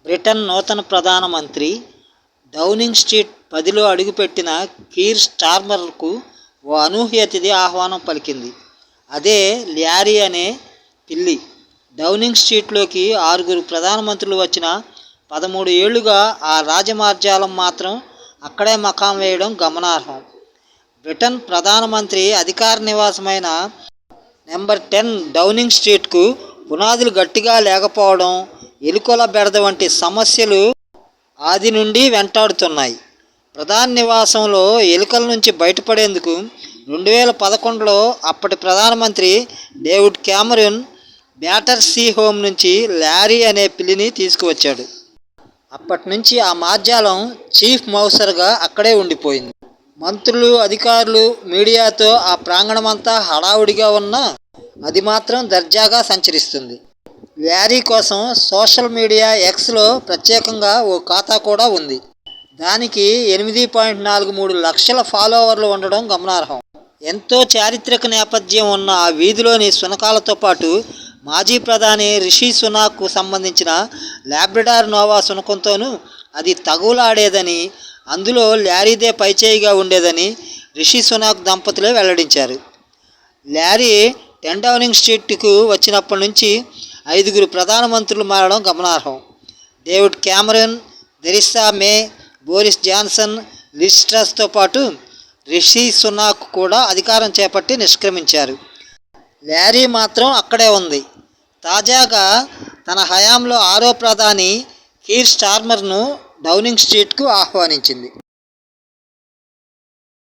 Britain నూతన ప్రధానమంత్రి Downing street 10లో అడుగుపెట్టిన కీర్ స్టార్మర్కు ఓ అనూహ్య అతిథి ఆహ్వానం పలికింది. అదే ల్యారీ అనే పిల్లి. డౌనింగ్ స్ట్రీట్లోకి 6గురు ప్రధానమంత్రులు వచ్చినా 13 ఏళ్లుగా ఆ రాజమార్జాలం మాత్రం అక్కడే మకాం వేయడం గమనార్హం. బ్రిటన్ ప్రధానమంత్రి అధికార నివాసమైన నెంబర్ 10 డౌనింగ్ స్ట్రీట్కు పునాదులు గట్టిగా లేకపోవడం, ఎలుకల బెడద వంటి సమస్యలు ఆది నుండి వెంటాడుతున్నాయి. ప్రధాని నివాసంలో ఎలుకల నుంచి బయటపడేందుకు 2011లో అప్పటి ప్రధానమంత్రి డేవిడ్ క్యామరూన్ బ్యాటర్సీ హోమ్ నుంచి ల్యారీ అనే పిల్లిని తీసుకువచ్చాడు. అప్పటి నుంచి ఆ మార్జాలం చీఫ్ మౌసర్గా అక్కడే ఉండిపోయింది. మంత్రులు, అధికారులు, మీడియాతో ఆ ప్రాంగణమంతా హడావుడిగా ఉన్నా అది మాత్రం దర్జాగా సంచరిస్తుంది. ల్యారీ కోసం సోషల్ మీడియా ఎక్స్లో ప్రత్యేకంగా ఓ ఖాతా కూడా ఉంది. దానికి 8.43 లక్షల ఫాలోవర్లు ఉండడం గమనార్హం. ఎంతో చారిత్రక నేపథ్యం ఉన్న ఆ వీధిలోని శునకాలతో పాటు మాజీ ప్రధాని రిషి సునాక్కు సంబంధించిన లాబ్రడార్ నోవా శునకంతోనూ అది తగువులాడేదని, అందులో ల్యారీదే పైచేయిగా ఉండేదని రిషి సునాక్ దంపతులే వెల్లడించారు. ల్యారీ 10 డౌనింగ్ స్ట్రీట్కు వచ్చినప్పటి నుంచి 5గురు ప్రధానమంత్రులు మారడం గమనార్హం. డేవిడ్ క్యామరూన్, థెరిసా మే, బోరిస్ జాన్సన్, లిజ్ ట్రస్తో పాటు రిషి సునాక్ కూడా అధికారం చేపట్టి నిష్క్రమించారు. ల్యారీ మాత్రం అక్కడే ఉంది. తాజాగా తన హయాంలో 6వ ప్రధాని కీర్ స్టార్మర్ను డౌనింగ్ స్ట్రీట్కు ఆహ్వానించింది.